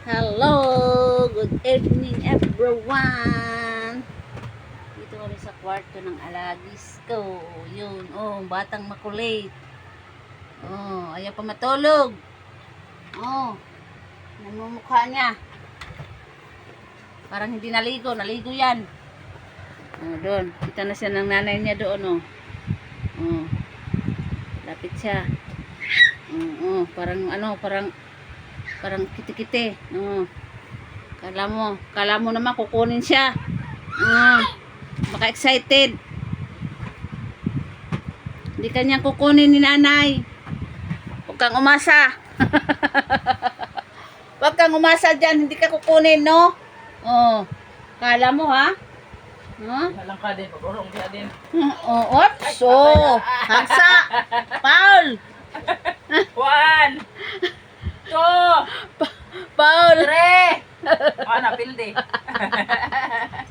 Hello! Good evening everyone! Dito kami sa kwarto ng alagis ko. Yun, oh, batang makulit. Oh, ayaw pa matulog. Oh, namumukha niya. Parang hindi naligo. Naligo yan. Oh, doon. Kita na siya ng nanay niya doon, oh. Oh, lapit siya. Oh, parang parang kiti-kiti. Oh. Kala mo naman kukunin siya. Baka excited. Hindi kanya kukunin ni nanay. Huwag kang umasa. Huwag kang umasa dyan. Hindi ka kukunin, no? Oh. Kala mo, ha? Huh? Halang ka din, pag-urong ka din. Oh, oops. Oh. Hagsa. Paul. 1, 2, Paul. 3. Napildi.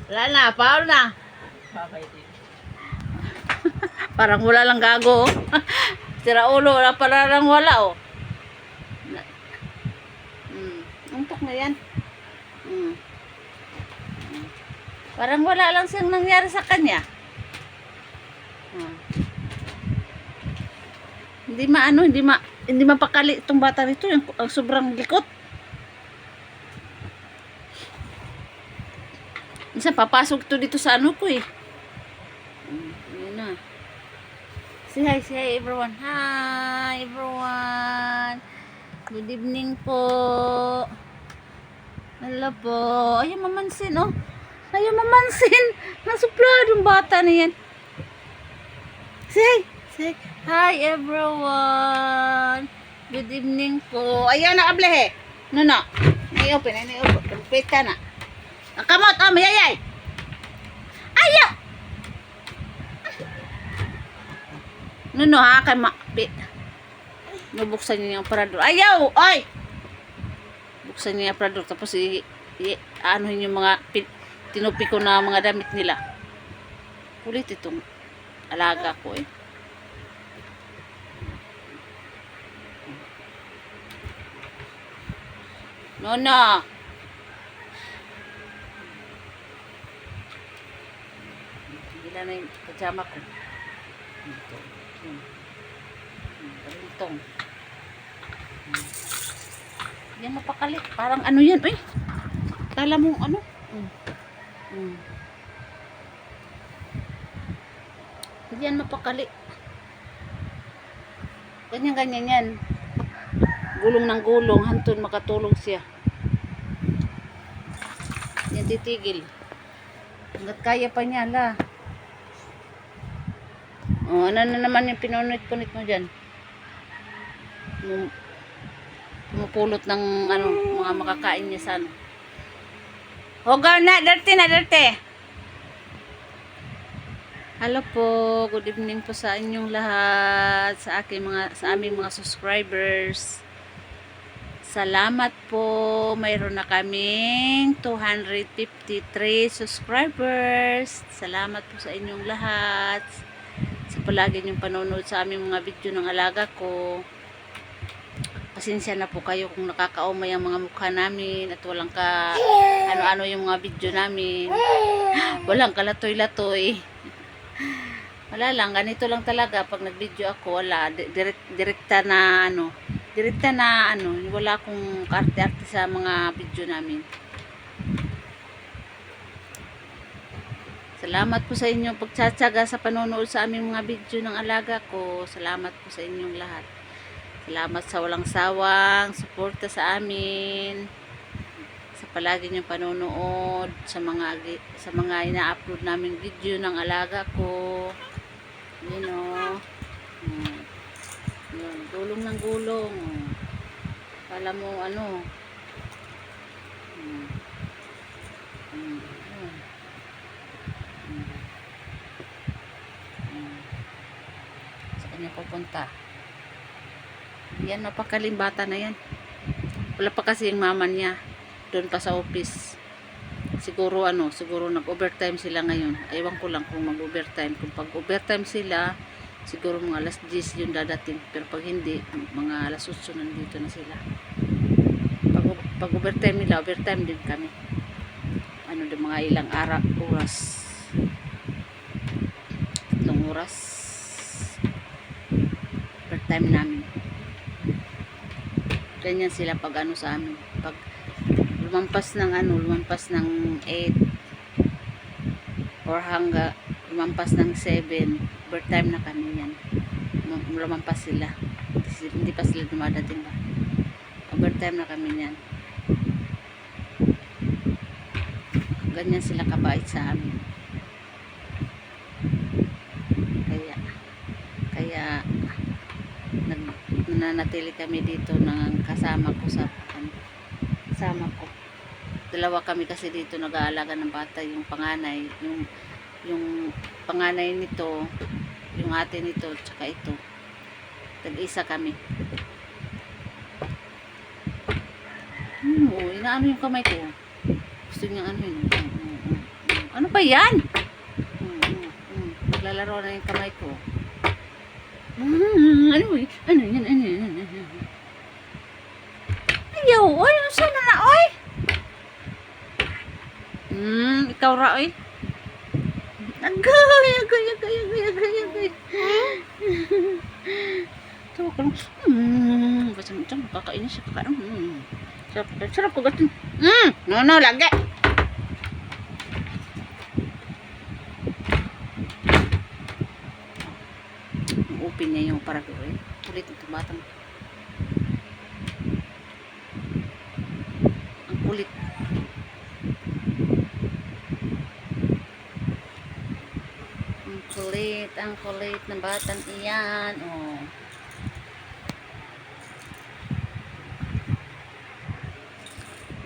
Wala na. Paul na. Babay din. Parang wala lang gago. Sira ulo. Wala pala lang wala, oh. Untok na yan. Parang wala lang siyang nangyari sa kanya. Hindi mapakali itong bata nito, yung sobrang likot. Minsan papasok to dito sa ano ko eh. Yun na. Say hi everyone. Hi everyone. Good evening po. Hello po. Ayaw mamansin, oh. Ayaw mamansin. Nasupladong bata na yan. Say hi everyone. Good evening po. Ayaw na ablehe. No. Ay-open. Wait ka na. Kamot, mayayay. Ayaw. No, ha? Nubuksan niya yung parador. Ayaw! Ay! Buksan niya yung parador. Tapos anuhin yung mga tinupi ko na mga damit nila. Kulit itong alaga ko eh. No. Gila na yung pajama ko. Ito. Yan mapakali. Parang ano yan. Uy. Kala mong ano. Hindi yan mapakali. Ganyan yan. Gulong ng gulong. Hantun makatulog siya. Yan titigil. Hanggat kaya pa niya la. Oh, ano na naman yung pinunit-punit mo dyan? Pumupulot ng mga makakain niya sa ano. Hoga na, dirty. Hello po, good evening po sa inyong lahat, sa aming mga subscribers. Salamat po, mayroon na kaming 253 subscribers. Salamat po sa inyong lahat. Sa palagi niyong panonood sa aming mga video ng alaga ko. Pasensya na po kayo kung nakakaumay ang mga mukha namin at walang ano-ano yung mga video namin. Walang kalatoy-latoy. Wala lang, ganito lang talaga pag nag-video ako, wala direkta na wala akong karte-arte sa mga video namin. Salamat po sa inyong pagtsatsaga sa panonood sa aming mga video ng alaga ko. Salamat po sa inyong lahat. Salamat sa walang sawang suporta sa amin. Sa palagi niyong panonood sa mga ina-upload naming video ng alaga ko. Yun o. Yun, gulong ng gulong. Kala mo ano. Sa kanya pupunta. Yan, napakaling bata na yan. Wala pa kasi yung mama niya. Doon pa sa office. Siguro nag-overtime sila ngayon. Ewan ko lang kung mag-overtime. Kung pag-overtime sila, siguro mga alas 10 yung dadating. Pero pag hindi, mga alas 8 nandito na sila. Pag overtime nila, overtime din kami. Ano din mga ilang oras. 3 oras. Overtime namin. Ganyan sila pag ano sa amin. Pag lumampas ng 8 or lumampas ng 7, overtime na kami yan. Lumampas sila. Hindi pa sila dumadating ba. Overtime na kami yan. Ganyan sila kabait sa amin. Kaya nananatili kami dito ng kasama ko. Dalawa kami kasi dito nag-aalaga ng bata, yung panganay, yung panganay nito, yung ate nito, tsaka ito. Tag-isa kami. Inaano yung kamay ko. Gusto niya ano yun. Ano ba yan? Naglalaro na yung kamay ko. Ano yan? Ayaw, oy, sana na, oy. Ikaw ra, oy. Agay. Tawa ka lang. Basta kakainin siya, kakain. Sarap ko gatin. No, lagi. Upin niya yung parago, eh. Kulit ito batang. Ang kulit. Ang kulit ng batang iyan. Oh.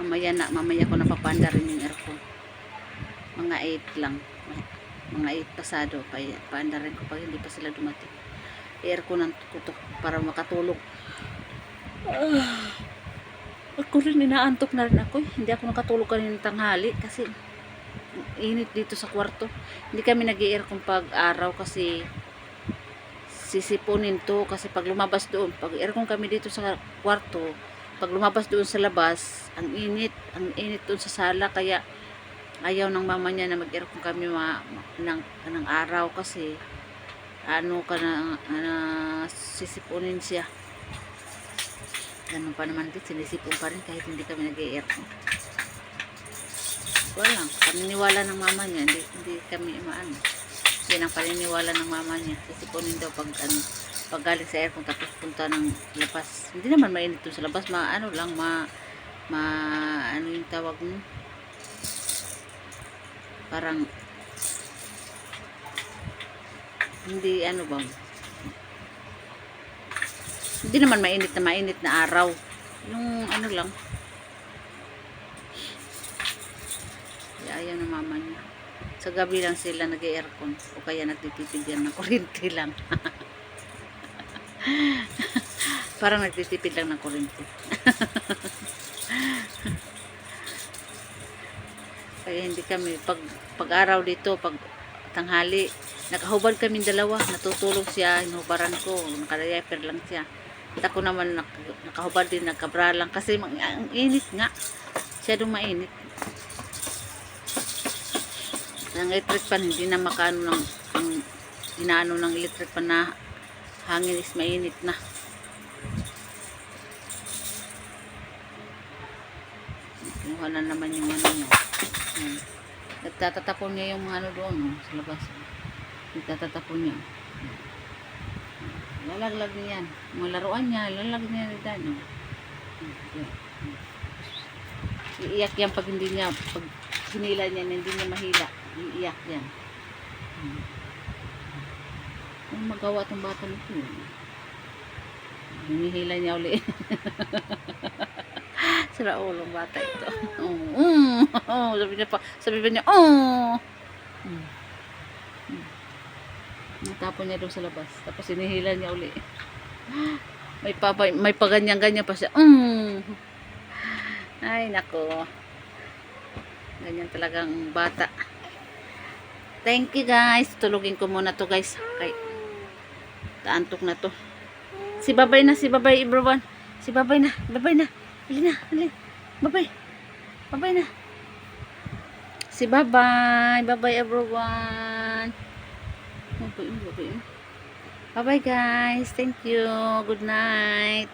Mamaya ko napapanda rin yung aircon. Mga 8 lang. Mga 8 pasado. Paanda rin ko pag hindi pa sila dumating. Aircon ang kutok para makatulog. Ako rin inaantok na rin ako. Hindi ako nakatulog kanina tanghali kasi init dito sa kwarto. Hindi kami nag-i-aircon pag araw kasi sisipunin to. Kasi pag lumabas doon, pag aircon kami dito sa kwarto, pag lumabas doon sa labas, ang init doon sa sala, kaya ayaw ng mama niya na mag-aircon kami ng araw kasi sisipunin siya. Ganun pa naman din, sinisipon pa rin kahit hindi kami nag-aircon. Walang paniniwala ng mama niya, hindi kami maano. Yan ang paniniwala ng mama niya, sisipunin daw pag galing sa aircon tapos punta ng labas. Hindi naman mainit doon sa labas, ano yung tawag mo, parang hindi hindi naman mainit na araw, yung lang. Ayaw ng mama niya. Sa gabi lang sila nag-aircon o kaya nagtitipid yan ng kuryente lang. Parang nagtitipid lang ng kuryente. Kaya hindi kami pag araw dito, pag tanghali, nakahubad kami dalawa, natutulog siya, hinubaran ko, nakadiaper lang siya. At ako naman nakahubad din, nagkabra lang kasi ang init nga. Siya mainit. Ang electric pan hindi na makaano inaano ng electric pan na hangin is mainit na. Kinuha na naman yung ano niya. Nagtatatapon niya yung ano doon sa labas. Nagtatatapon niya. Lalaglag niya yan. Mga laruan niya, lalaglag niya rin. Iiyak yan pag hindi niya, pag hinila niya, hindi niya mahila. Iiyak yan. Ano magawa itong bata nito? Hinihila niya uli. Sira ulong bata ito. Sabi niya, natapon niya doon sa labas. Tapos hinihila niya uli. May paganyan-ganyan pa siya. Ay, nako. Ganyan talagang bata. Thank you guys. Tulugin ko muna to guys. Okay. Taantok na to. Si babay everyone. Si babay na. Halina. Bye-bye. Bye-bye na. Si bye-bye. Bye-bye everyone. Bye-bye. Bye-bye guys. Thank you. Good night.